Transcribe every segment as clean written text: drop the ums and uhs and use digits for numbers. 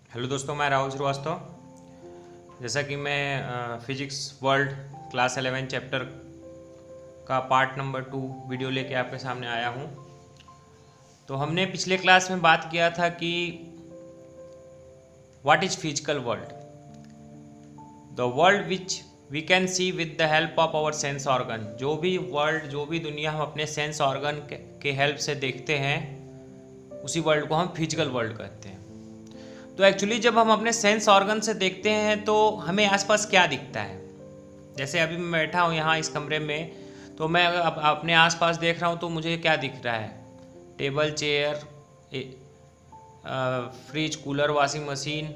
Hello दोस्तों, मैं राहुल श्रीवास्तव। जैसा कि मैं फिजिक्स वर्ल्ड क्लास 11 चैप्टर का पार्ट नंबर 2 वीडियो लेके आपके सामने आया हूँ। तो हमने पिछले क्लास में बात किया था कि what is physical world, the world which we can see with the help of our sense organ. जो भी दुनिया हम अपने सेंस ऑर्गन के हेल्प से देखते हैं, उसी वर्ल्ड को हम फिजिकल वर्ल्ड कहते हैं। तो एक्चुअली जब हम अपने सेंस ऑर्गन से देखते हैं तो हमें आसपास क्या दिखता है। जैसे अभी मैं बैठा हूँ यहाँ इस कमरे में, तो मैं अब अपने आसपास देख रहा हूँ तो मुझे क्या दिख रहा है? Table, chair, fridge, cooler, washing machine,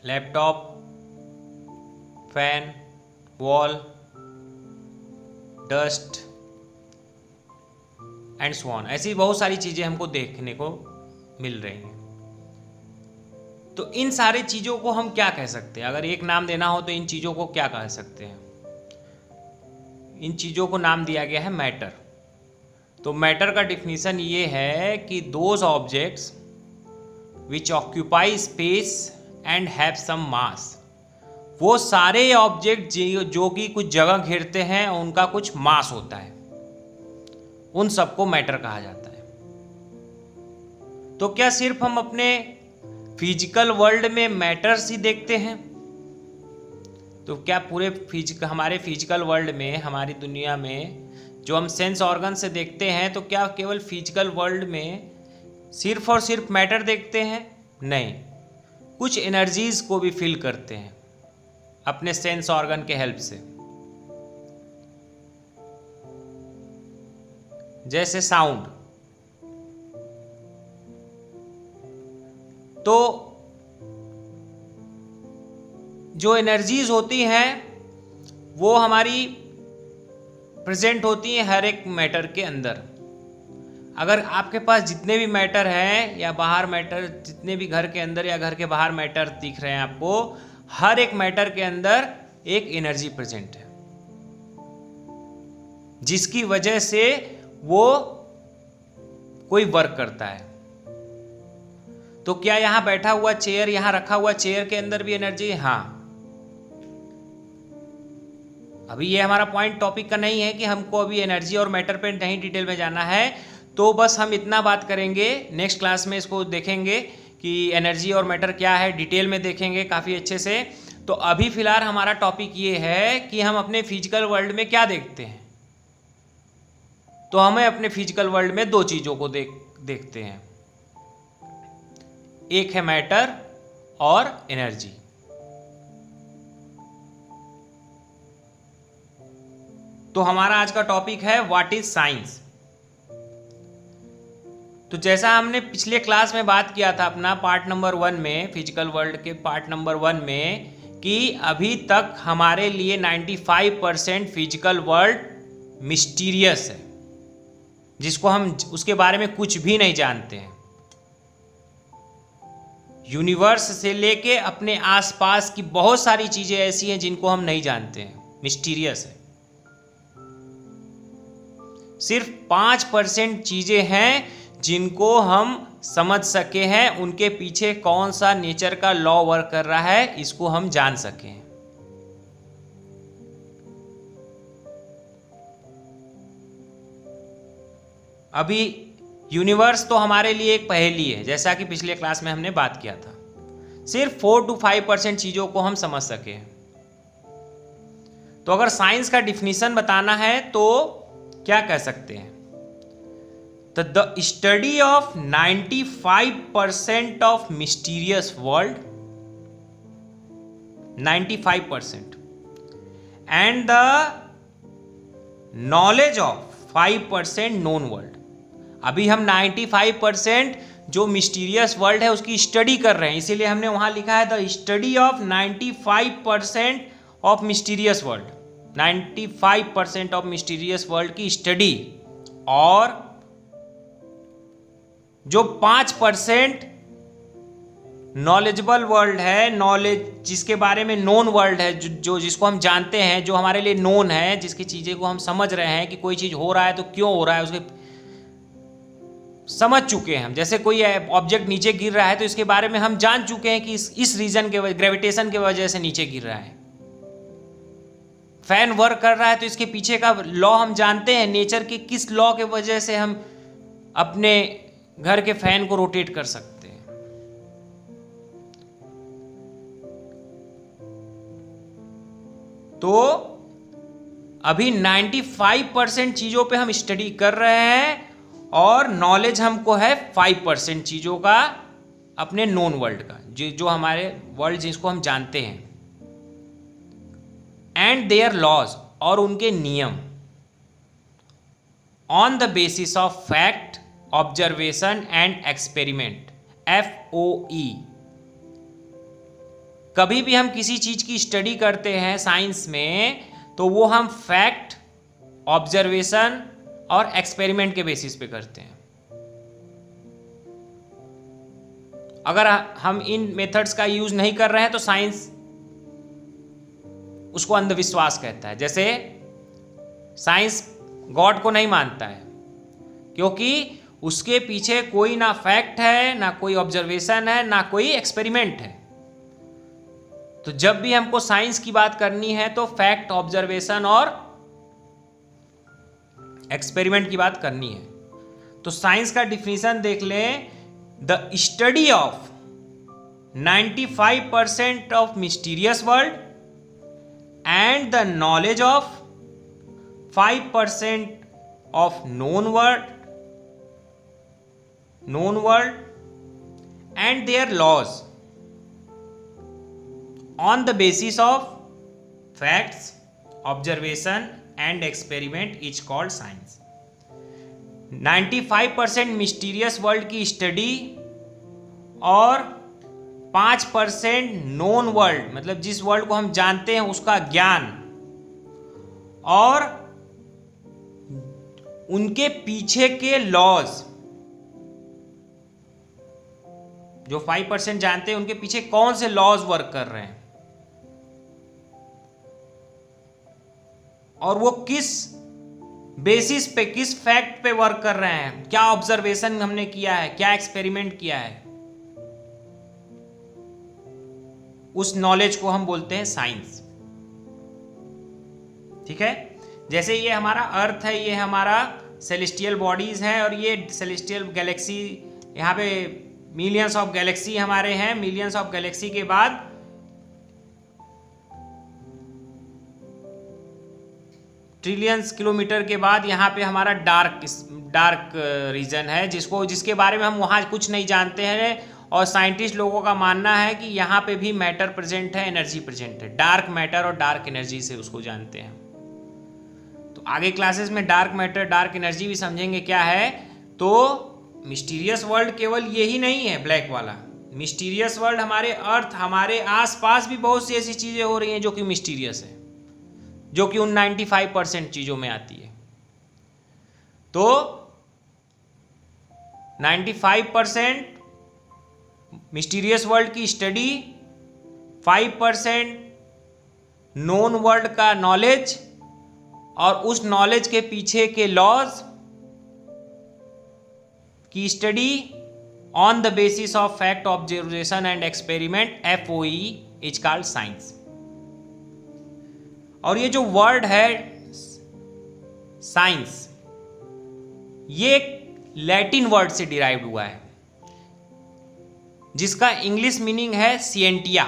laptop, fan, wall, dust and so on. ऐसी बहुत सारी चीज़ें हमको देखने को मिल रही हैं। तो इन सारी चीज़ों को हम क्या कह सकते हैं? अगर एक नाम देना हो तो इन चीज़ों को क्या कह सकते हैं? इन चीज़ों को नाम दिया गया है मैटर। तो मैटर का डिफिनीशन ये है कि those objects which occupy space and have some mass. वो सारे ऑब्जेक्ट जो कि कुछ जगह घेरते हैं और उनका कुछ मास होता है, उन सबको मैटर कहा जाता है। तो क्या सिर्फ हम अपने फिजिकल वर्ल्ड में मैटर्स ही देखते हैं? तो क्या पूरे हमारे फिजिकल वर्ल्ड में, हमारी दुनिया में जो हम सेंस ऑर्गन से देखते हैं, तो क्या केवल फिजिकल वर्ल्ड में सिर्फ और सिर्फ मैटर देखते हैं? नहीं, कुछ एनर्जीज को भी फील करते हैं अपने सेंस ऑर्गन के हेल्प से। जैसे साउंड। तो जो एनर्जीज होती हैं वो हमारी प्रेजेंट होती हैं हर एक मैटर के अंदर। अगर आपके पास जितने भी मैटर हैं या बाहर मैटर, जितने भी घर के अंदर या घर के बाहर मैटर दिख रहे हैं आपको, हर एक मैटर के अंदर एक एनर्जी प्रेजेंट है, जिसकी वजह से वो कोई वर्क करता है। तो क्या यहाँ बैठा हुआ चेयर, यहाँ रखा हुआ चेयर के अंदर भी एनर्जी है? हाँ। अभी ये हमारा पॉइंट टॉपिक का नहीं है कि हमको अभी एनर्जी और मैटर पे नहीं डिटेल में जाना है। तो बस हम इतना बात करेंगे, नेक्स्ट क्लास में इसको देखेंगे कि एनर्जी और मैटर क्या है, डिटेल में देखेंगे काफ़ी अच्छे से। तो अभी फिलहाल हमारा टॉपिक ये है कि हम अपने फिजिकल वर्ल्ड में क्या देखते हैं। तो हमें अपने फिजिकल वर्ल्ड में दो चीज़ों को देखते हैं, एक है मैटर और एनर्जी। तो हमारा आज का टॉपिक है व्हाट इज साइंस। तो जैसा हमने पिछले क्लास में बात किया था अपना पार्ट नंबर 1 में, फिजिकल वर्ल्ड के पार्ट नंबर 1 में, कि अभी तक हमारे लिए 95% फिजिकल वर्ल्ड मिस्टीरियस है, जिसको हम उसके बारे में कुछ भी नहीं जानते हैं। यूनिवर्स से लेके अपने आसपास की बहुत सारी चीजें ऐसी हैं जिनको हम नहीं जानते हैं, मिस्टीरियस है। सिर्फ 5% चीजें हैं जिनको हम समझ सके हैं, उनके पीछे कौन सा नेचर का लॉ वर्क कर रहा है, इसको हम जान सके। अभी यूनिवर्स तो हमारे लिए एक पहेली है, जैसा कि पिछले क्लास में हमने बात किया था। सिर्फ 4 to 5% चीजों को हम समझ सके। तो अगर साइंस का डिफिनीशन बताना है तो क्या कह सकते हैं? The study of 95% of mysterious world, 95%, and the knowledge of 5% known world. अभी हम 95% जो मिस्टीरियस वर्ल्ड है उसकी स्टडी कर रहे हैं, इसीलिए हमने वहां लिखा है the study of 95% of mysterious world. 95% of mysterious world की स्टडी। और जो 5% नॉलेजेबल वर्ल्ड है, नॉलेज जिसके बारे में नोन वर्ल्ड है, जो जिसको हम जानते हैं, जो हमारे लिए नोन है, जिसकी चीज़ें को हम समझ रहे हैं कि कोई चीज़ हो रहा है तो क्यों हो रहा है, उसके समझ चुके हैं हम। जैसे कोई ऑब्जेक्ट नीचे गिर रहा है तो इसके बारे में हम जान चुके हैं कि इस रीजन के ग्रेविटेशन के वजह से नीचे गिर रहा है। फैन वर्क कर रहा है तो इसके पीछे का लॉ हम जानते हैं, नेचर के किस लॉ के वजह से हम अपने घर के फैन को रोटेट कर सकते हैं। तो अभी 95% चीजों पे हम स्टडी कर रहे हैं और नॉलेज हमको है 5% चीजों का, अपने नोन वर्ल्ड का, जो हमारे वर्ल्ड जिसको हम जानते हैं, एंड देयर लॉज, और उनके नियम, on the basis of fact, observation and experiment, FOE। कभी भी हम किसी चीज की स्टडी करते हैं साइंस में तो वो हम फैक्ट, ऑब्जर्वेशन और एक्सपेरिमेंट के बेसिस पे करते हैं। अगर हम इन मेथड्स का यूज नहीं कर रहे हैं तो साइंस उसको अंधविश्वास कहता है। जैसे साइंस गॉड को नहीं मानता है क्योंकि उसके पीछे कोई ना फैक्ट है, ना कोई ऑब्जर्वेशन है, ना कोई एक्सपेरिमेंट है। तो जब भी हमको साइंस की बात करनी है तो फैक्ट, ऑब्जर्वेशन और एक्सपेरिमेंट की बात करनी है। तो साइंस का डिफिनीशन देख लें, the study of 95% of mysterious world and the knowledge of 5% of known world and their laws on the basis of facts, observation and experiment is called science। 95% mysterious world की study और 5% known world, मतलब जिस world को हम जानते हैं उसका ज्ञान, और उनके पीछे के लॉज, जो 5% जानते हैं उनके पीछे कौन से लॉज वर्क कर रहे हैं और वो किस बेसिस पे, किस फैक्ट पे वर्क कर रहे हैं, क्या ऑब्जर्वेशन हमने किया है, क्या एक्सपेरिमेंट किया है, उस नॉलेज को हम बोलते हैं साइंस। ठीक है। जैसे ये हमारा अर्थ है, ये हमारा सेलेस्टियल बॉडीज हैं और ये सेलेस्टियल गैलेक्सी, यहाँ पे मिलियंस ऑफ गैलेक्सी हमारे हैं। मिलियंस ऑफ गैलेक्सी के बाद ट्रिलियंस किलोमीटर के बाद यहाँ पे हमारा डार्क रीजन है, जिसके बारे में हम वहाँ कुछ नहीं जानते हैं। और साइंटिस्ट लोगों का मानना है कि यहाँ पे भी मैटर प्रेजेंट है, एनर्जी प्रेजेंट है। डार्क मैटर और डार्क एनर्जी से उसको जानते हैं। तो आगे क्लासेस में डार्क मैटर, डार्क एनर्जी भी समझेंगे क्या है। तो मिस्टीरियस वर्ल्ड केवल यही नहीं है ब्लैक वाला। मिस्टीरियस वर्ल्ड हमारे अर्थ, हमारे आसपास भी बहुत सी ऐसी चीज़ें हो रही हैं जो कि मिस्टीरियस है, जो कि उन 95% चीज़ों में आती है। तो 95% मिस्टीरियस वर्ल्ड की स्टडी, 5% नोन वर्ल्ड का नॉलेज और उस नॉलेज के पीछे के लॉज की study on the basis of fact, observation and experiment, FOE is called science. और ये जो वर्ड है साइंस, ये एक लैटिन वर्ड से डिराइव्ड हुआ है जिसका इंग्लिश मीनिंग है सिएंटिया।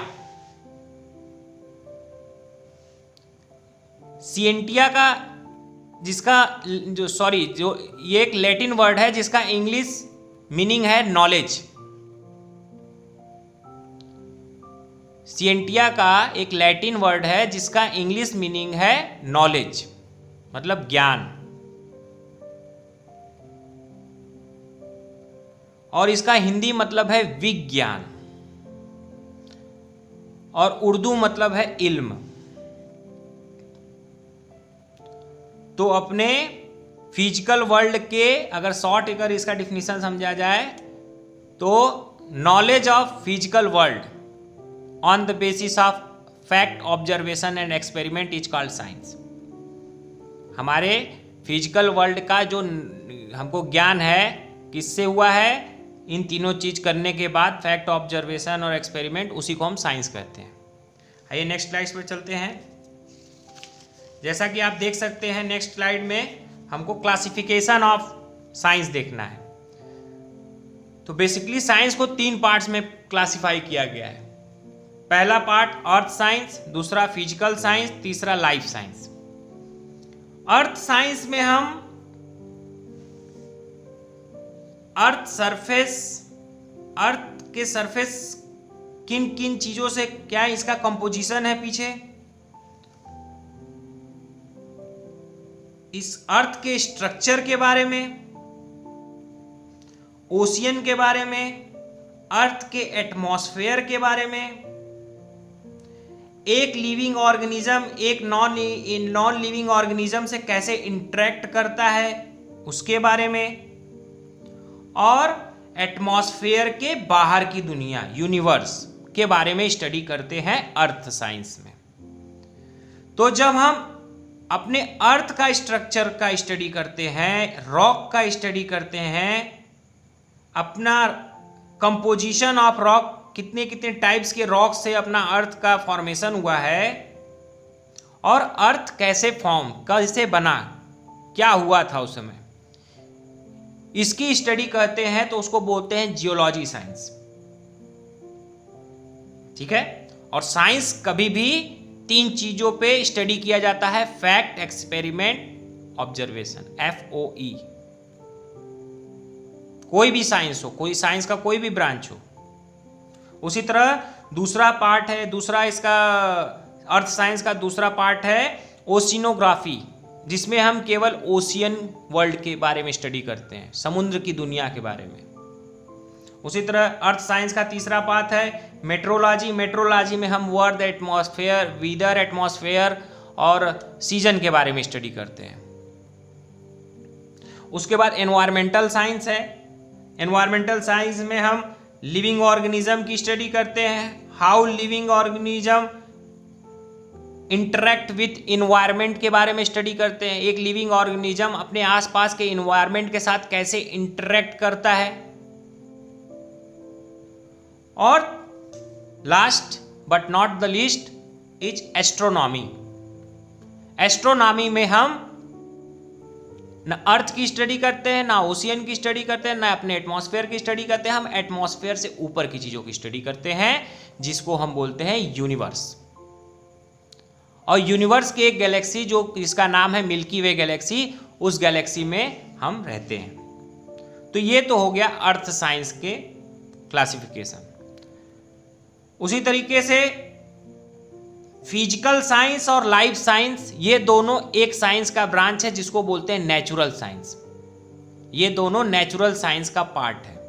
सिएंटिया का ये एक लैटिन वर्ड है जिसका इंग्लिश मीनिंग है नॉलेज। सिएंटिया का एक लैटिन वर्ड है जिसका इंग्लिश मीनिंग है नॉलेज, मतलब ज्ञान। और इसका हिंदी मतलब है विज्ञान और उर्दू मतलब है इल्म। तो अपने फिजिकल वर्ल्ड के अगर शॉर्ट अगर इसका डिफिनीशन समझा जाए तो knowledge of physical world on the basis of fact, observation and experiment is called science. हमारे फिजिकल वर्ल्ड का जो हमको ज्ञान है किससे हुआ है? इन तीनों चीज करने के बाद फैक्ट, ऑब्जर्वेशन और एक्सपेरिमेंट, उसी को हम साइंस कहते हैं। आइए नेक्स्ट स्लाइड पर चलते हैं। जैसा कि आप देख सकते हैं नेक्स्ट स्लाइड में हमको क्लासिफिकेशन ऑफ साइंस देखना है। तो बेसिकली साइंस को 3 पार्ट्स में क्लासिफाई किया गया है। पहला पार्ट अर्थ साइंस, दूसरा फिजिकल साइंस, तीसरा लाइफ साइंस। अर्थ साइंस में हम अर्थ सरफेस, अर्थ के सरफेस किन किन चीजों से, क्या इसका कंपोजिशन है पीछे, इस अर्थ के स्ट्रक्चर के बारे में, ओशियन के बारे में, अर्थ के एटमॉस्फेयर के बारे में, एक लिविंग ऑर्गेनिज्म एक नॉन लिविंग ऑर्गेनिज्म से कैसे इंटरेक्ट करता है उसके बारे में, और एटमॉस्फेयर के बाहर की दुनिया, यूनिवर्स के बारे में स्टडी करते हैं अर्थ साइंस में। तो जब हम अपने अर्थ का स्ट्रक्चर का स्टडी करते हैं, रॉक का स्टडी करते हैं, अपना कंपोजिशन ऑफ रॉक, कितने कितने टाइप्स के रॉक से अपना अर्थ का फॉर्मेशन हुआ है, और अर्थ कैसे फॉर्म, कैसे बना, क्या हुआ था उस समय, इसकी स्टडी करते हैं, तो उसको बोलते हैं जियोलॉजी साइंस। ठीक है। और साइंस कभी भी 3 चीजों पे स्टडी किया जाता है, फैक्ट, एक्सपेरिमेंट, ऑब्जर्वेशन, FOE। कोई भी साइंस हो, कोई साइंस का कोई भी ब्रांच हो। उसी तरह दूसरा पार्ट है, दूसरा इसका अर्थ साइंस का दूसरा पार्ट है ओशिनोग्राफी, जिसमें हम केवल ओशियन वर्ल्ड के बारे में स्टडी करते हैं, समुद्र की दुनिया के बारे में। उसी तरह अर्थ साइंस का तीसरा पार्ट है मेट्रोलॉजी। मेट्रोलॉजी में हम वर्ल्ड, एटमॉस्फेयर, वेदर, एटमॉस्फेयर और सीजन के बारे में स्टडी करते हैं। उसके बाद एनवायरमेंटल साइंस है। एनवायरमेंटल साइंस में हम लिविंग ऑर्गेनिज्म की स्टडी करते हैं, how living organism interact with environment के बारे में स्टडी करते हैं। एक लिविंग ऑर्गेनिज्म अपने आसपास के इन्वायरमेंट के साथ कैसे इंटरेक्ट करता है। और last but not the least is astronomy. Astronomy में हम न अर्थ की स्टडी करते हैं, ना ओशियन की स्टडी करते हैं, ना अपने एटमॉस्फेयर की स्टडी करते हैं। हम एटमॉस्फेयर से ऊपर की चीजों की स्टडी करते हैं, जिसको हम बोलते हैं यूनिवर्स। और यूनिवर्स की एक गैलेक्सी जो जिसका नाम है मिल्की वे गैलेक्सी, उस गैलेक्सी में हम रहते हैं। तो ये तो हो गया अर्थ साइंस के क्लासिफिकेशन। उसी तरीके से फिजिकल साइंस और लाइफ साइंस, ये दोनों एक साइंस का ब्रांच है जिसको बोलते हैं नेचुरल साइंस। ये दोनों नेचुरल साइंस का पार्ट है।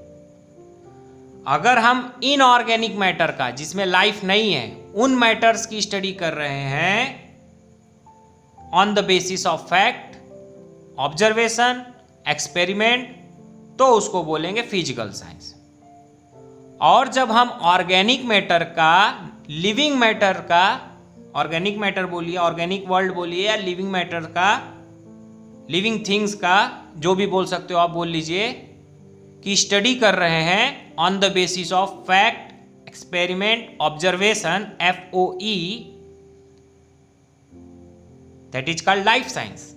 अगर हम इनऑर्गेनिक मैटर का, जिसमें लाइफ नहीं है, उन मैटर्स की स्टडी कर रहे हैं on the basis of fact, observation, experiment, तो उसको बोलेंगे फिजिकल साइंस। और जब हम ऑर्गेनिक मैटर का, लिविंग मैटर का, ऑर्गेनिक मैटर बोलिए, ऑर्गेनिक वर्ल्ड बोलिए, या लिविंग मैटर का, लिविंग थिंग्स का, जो भी बोल सकते हो आप बोल लीजिए, कि स्टडी कर रहे हैं on the basis of fact, experiment, observation, FOE, that is called life science.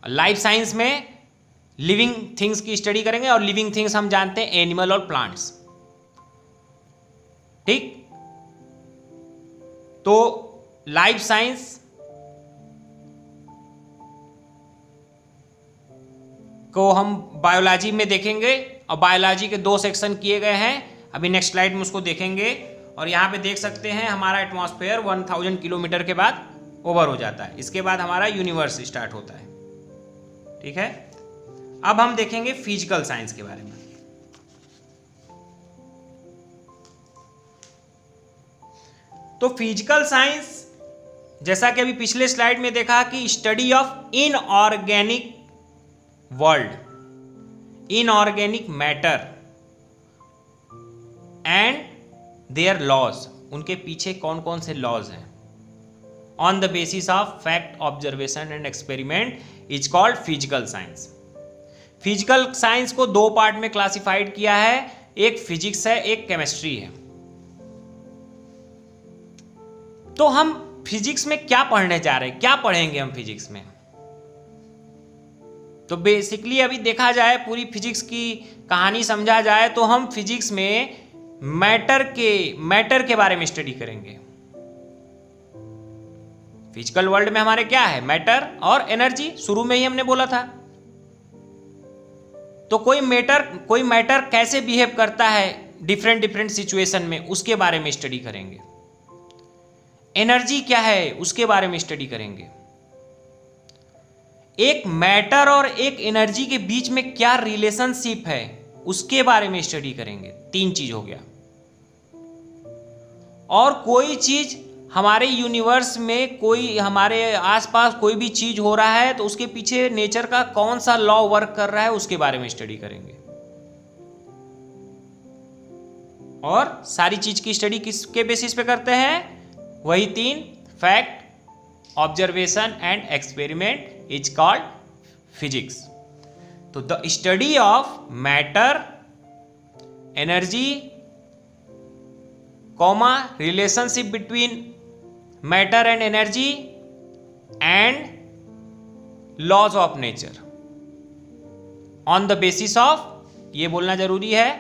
Life science में लिविंग थिंग्स की स्टडी करेंगे, और लिविंग थिंग्स हम जानते हैं एनिमल और प्लांट्स। ठीक। तो लाइफ साइंस को हम बायोलॉजी में देखेंगे, और बायोलॉजी के 2 सेक्शन किए गए हैं। अभी नेक्स्ट स्लाइड में उसको देखेंगे। और यहाँ पे देख सकते हैं हमारा एटमॉस्फेयर 1000 किलोमीटर के बाद ओवर हो जाता है। इसके बाद हमारा यूनिवर्स स्टार्ट होता है। ठीक है। अब हम देखेंगे फिजिकल साइंस के बारे में। तो फिजिकल साइंस, जैसा कि अभी पिछले स्लाइड में देखा कि study of inorganic world, inorganic matter and their laws, उनके पीछे कौन कौन से लॉज हैं, on the basis of fact, observation and experiment, is called physical science. Physical science को दो पार्ट में क्लासिफाइड किया है, एक फिजिक्स है, एक केमिस्ट्री है। तो हम फिजिक्स में क्या पढ़ने जा रहे हैं, क्या पढ़ेंगे हम फिजिक्स में? तो बेसिकली अभी देखा जाए, पूरी फिजिक्स की कहानी समझा जाए तो हम फिजिक्स में मैटर के बारे में स्टडी करेंगे। फिजिकल वर्ल्ड में हमारे क्या है, मैटर और एनर्जी, शुरू में ही हमने बोला था। तो कोई मैटर कैसे बिहेव करता है डिफरेंट सिचुएशन में, उसके बारे में स्टडी करेंगे। एनर्जी क्या है, उसके बारे में स्टडी करेंगे। एक मैटर और एक एनर्जी के बीच में क्या रिलेशनशिप है, उसके बारे में स्टडी करेंगे। 3 चीज हो गया। और कोई चीज हमारे यूनिवर्स में, कोई हमारे आसपास कोई भी चीज हो रहा है तो उसके पीछे नेचर का कौन सा लॉ वर्क कर रहा है, उसके बारे में स्टडी करेंगे। और सारी चीज की स्टडी किसके बेसिस पे करते हैं? वही 3, fact, observation and experiment is called physics. तो the study of matter, energy, comma, relationship between matter and energy and laws of nature on the basis of, ये बोलना जरूरी है,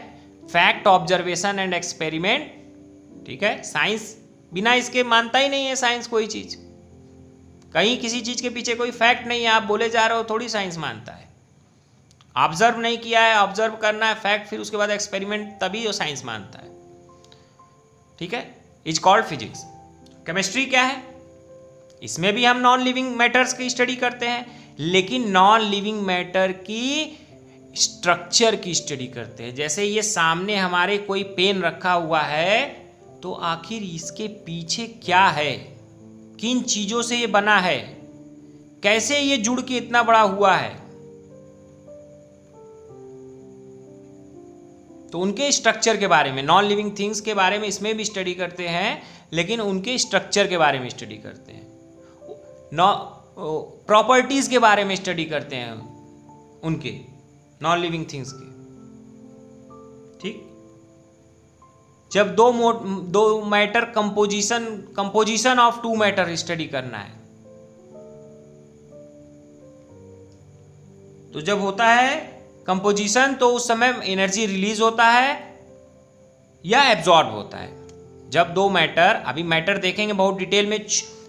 फैक्ट, ऑब्जर्वेशन एंड एक्सपेरिमेंट। ठीक है, साइंस बिना इसके मानता ही नहीं है साइंस कोई चीज। कहीं किसी चीज के पीछे कोई फैक्ट नहीं है, आप बोले जा रहे हो, थोड़ी साइंस मानता है। ऑब्जर्व नहीं किया है, ऑब्जर्व करना है फैक्ट, फिर उसके बाद एक्सपेरिमेंट, तभी वो साइंस मानता है। ठीक है, इज कॉल्ड फिजिक्स। केमिस्ट्री क्या है? इसमें भी हम नॉन लिविंग मैटर्स की स्टडी करते हैं, लेकिन नॉन लिविंग मैटर की स्ट्रक्चर की स्टडी करते हैं। जैसे ये सामने हमारे कोई पेन रखा हुआ है, तो आखिर इसके पीछे क्या है, किन चीजों से ये बना है, कैसे ये जुड़ के इतना बड़ा हुआ है, तो उनके स्ट्रक्चर के बारे में, नॉन लिविंग थिंग्स के बारे में इसमें भी स्टडी करते हैं, लेकिन उनके स्ट्रक्चर के बारे में स्टडी करते हैं, प्रॉपर्टीज के बारे में स्टडी करते हैं उनके, नॉन लिविंग थिंग्स के। ठीक, जब दो matter composition of 2 matter study करना है, तो जब होता है कंपोजिशन, तो उस समय एनर्जी रिलीज होता है या एब्जॉर्ब होता है। जब 2 मैटर, अभी मैटर देखेंगे बहुत डिटेल में,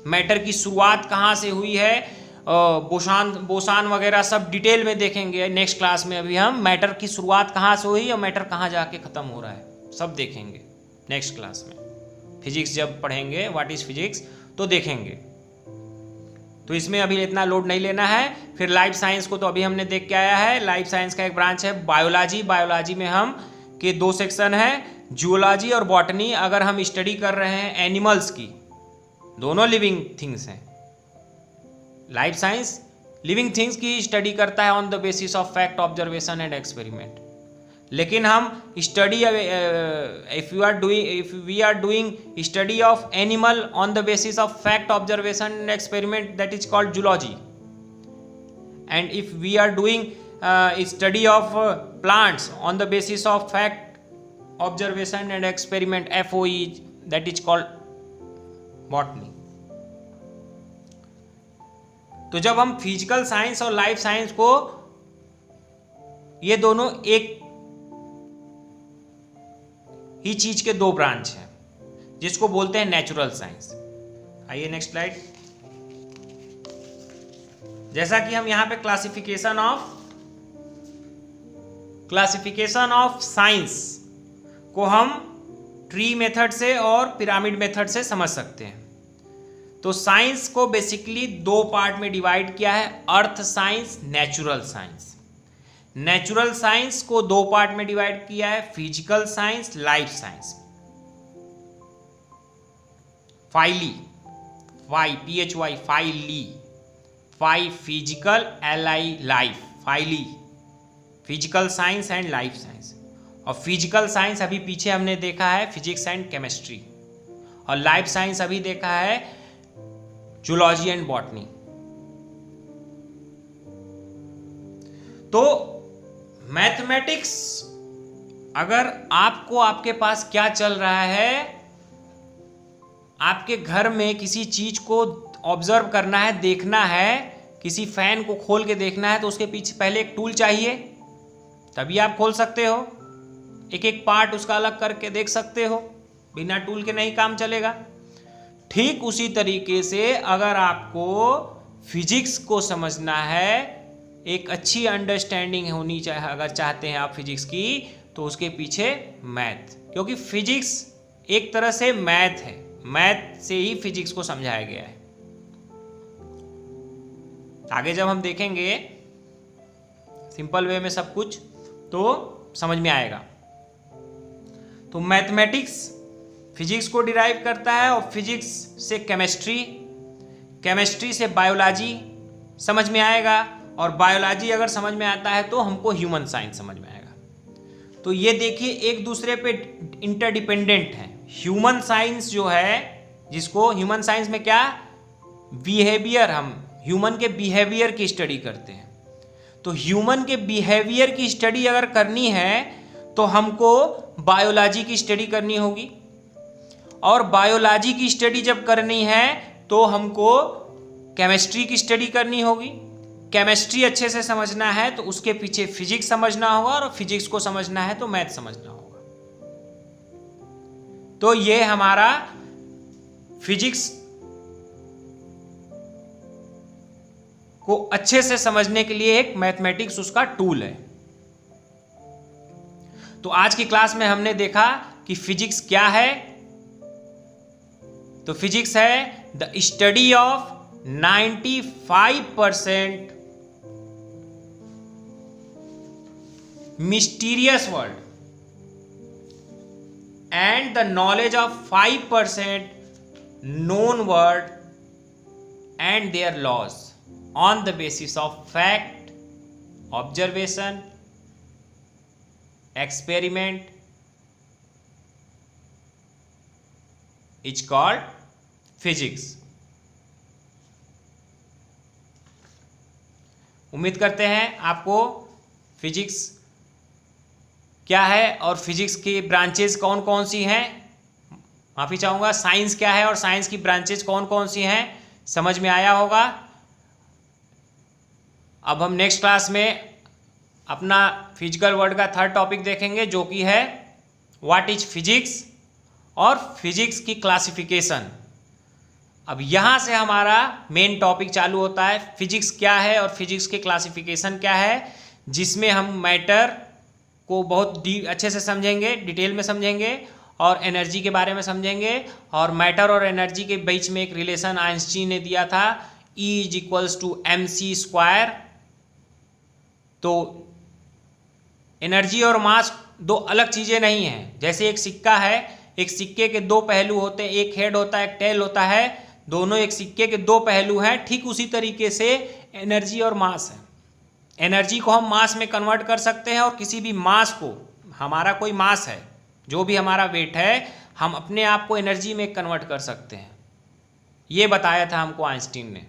मैटर की शुरुआत कहाँ से हुई है, बोसान वगैरह सब डिटेल में देखेंगे नेक्स्ट क्लास में। अभी हम मैटर की शुरुआत कहाँ से हुई और मैटर कहाँ जाके खत्म हो रहा है, सब देखेंगे नेक्स्ट क्लास में। फिजिक्स जब पढ़ेंगे, व्हाट इज फिजिक्स, तो देखेंगे। तो इसमें अभी इतना लोड नहीं लेना है। फिर लाइफ साइंस को तो अभी हमने देख के आया है। लाइफ साइंस का एक ब्रांच है बायोलॉजी। बायोलॉजी में हम के 2 सेक्शन है, जूलॉजी और बॉटनी। अगर हम स्टडी कर रहे हैं एनिमल्स की, दोनों लिविंग थिंग्स हैं। लाइफ साइंस लिविंग थिंग्स की स्टडी करता है on the basis of fact, observation and experiment. लेकिन हम study, if we are doing study of animal on the basis of fact, observation and experiment, that is called zoology. And if we are doing study of plants on the basis of fact, observation and experiment, FOE, that is called botany. तो जब हम physical science और life science को, ये दोनों एक ही चीज के 2 ब्रांच हैं, जिसको बोलते हैं नेचुरल साइंस। आइए नेक्स्ट स्लाइड। जैसा कि हम यहां पे क्लासिफिकेशन ऑफ साइंस को हम ट्री मेथड से और पिरामिड मेथड से समझ सकते हैं। तो साइंस को बेसिकली 2 पार्ट में डिवाइड किया है, earth science, natural science. Natural science को 2 पार्ट में डिवाइड किया है, फिजिकल साइंस, लाइफ साइंस। फाइली, PHY, फाइली, फिजिकल, LI, लाइफ, फाइली, physical science and life science. और फिजिकल साइंस अभी पीछे हमने देखा है फिजिक्स एंड केमिस्ट्री, और लाइफ साइंस अभी देखा है जूलॉजी एंड बॉटनी। तो मैथमेटिक्स, अगर आपको आपके पास क्या चल रहा है, आपके घर में किसी चीज को ऑब्जर्व करना है, देखना है, किसी फैन को खोल के देखना है, तो उसके पीछे पहले एक टूल चाहिए, तभी आप खोल सकते हो। एक एक पार्ट उसका अलग करके देख सकते हो, बिना टूल के नहीं काम चलेगा। ठीक उसी तरीके से अगर आपको फिजिक्स को समझना है, एक अच्छी अंडरस्टैंडिंग होनी चाहिए, अगर चाहते हैं आप फिजिक्स की, तो उसके पीछे मैथ, क्योंकि फिजिक्स एक तरह से मैथ है, मैथ से ही फिजिक्स को समझाया गया है। आगे जब हम देखेंगे सिंपल वे में सब कुछ, तो समझ में आएगा। तो मैथमेटिक्स फिजिक्स को डिराइव करता है, और फिजिक्स से केमिस्ट्री, केमिस्ट्री से बायोलॉजी समझ में आएगा, और बायोलॉजी अगर समझ में आता है तो हमको ह्यूमन साइंस समझ में आएगा। तो ये देखिए एक दूसरे पे इंटरडिपेंडेंट है। ह्यूमन साइंस जो है, जिसको ह्यूमन साइंस में क्या, बिहेवियर, हम ह्यूमन के बिहेवियर की स्टडी करते हैं। तो ह्यूमन के बिहेवियर की स्टडी अगर करनी है तो हमको बायोलॉजी की स्टडी करनी होगी, और बायोलॉजी की स्टडी जब करनी है तो हमको केमिस्ट्री की स्टडी करनी होगी। केमिस्ट्री अच्छे से समझना है तो उसके पीछे फिजिक्स समझना होगा, और फिजिक्स को समझना है तो मैथ समझना होगा। तो ये हमारा फिजिक्स को अच्छे से समझने के लिए एक मैथमेटिक्स उसका टूल है। तो आज की क्लास में हमने देखा कि फिजिक्स क्या है। तो फिजिक्स है the study of 95% mysterious world and the knowledge of 5% known world and their laws on the basis of fact, observation, experiment is called physics। उम्मीद करते हैं आपको फिजिक्स क्या है और फिजिक्स की ब्रांचेज कौन कौन सी हैं, माफ़ी चाहूँगा, साइंस क्या है और साइंस की ब्रांचेज कौन कौन सी हैं, समझ में आया होगा। अब हम नेक्स्ट क्लास में अपना फिजिकल वर्ल्ड का थर्ड टॉपिक देखेंगे, जो कि है व्हाट इज फिजिक्स और फिजिक्स की क्लासिफिकेशन। अब यहाँ से हमारा मेन टॉपिक चालू होता है, फिजिक्स क्या है और फिजिक्स की क्लासिफिकेशन क्या है, जिसमें हम मैटर को बहुत अच्छे से समझेंगे, डिटेल में समझेंगे, और एनर्जी के बारे में समझेंगे। और मैटर और एनर्जी के बीच में एक रिलेशन आइंस्टीन ने दिया था, E=mc²। तो एनर्जी और मास दो अलग चीज़ें नहीं हैं। जैसे एक सिक्का है, एक सिक्के के दो पहलू होते हैं, एक हेड होता है, एक टेल होता है, दोनों एक सिक्के के दो पहलू हैं। ठीक उसी तरीके से एनर्जी और मास है। एनर्जी को हम मास में कन्वर्ट कर सकते हैं, और किसी भी मास को, हमारा कोई मास है, जो भी हमारा वेट है, हम अपने आप को एनर्जी में कन्वर्ट कर सकते हैं। ये बताया था हमको आइंस्टीन ने।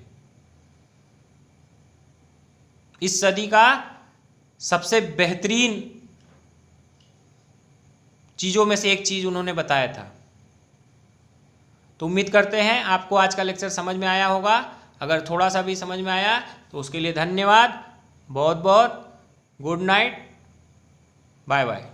इस सदी का सबसे बेहतरीन चीज़ों में से एक चीज़ उन्होंने बताया था। तो उम्मीद करते हैं आपको आज का लेक्चर समझ में आया होगा। अगर थोड़ा सा भी समझ में आया तो उसके लिए धन्यवाद। बहुत बहुत गुड नाइट, बाय बाय।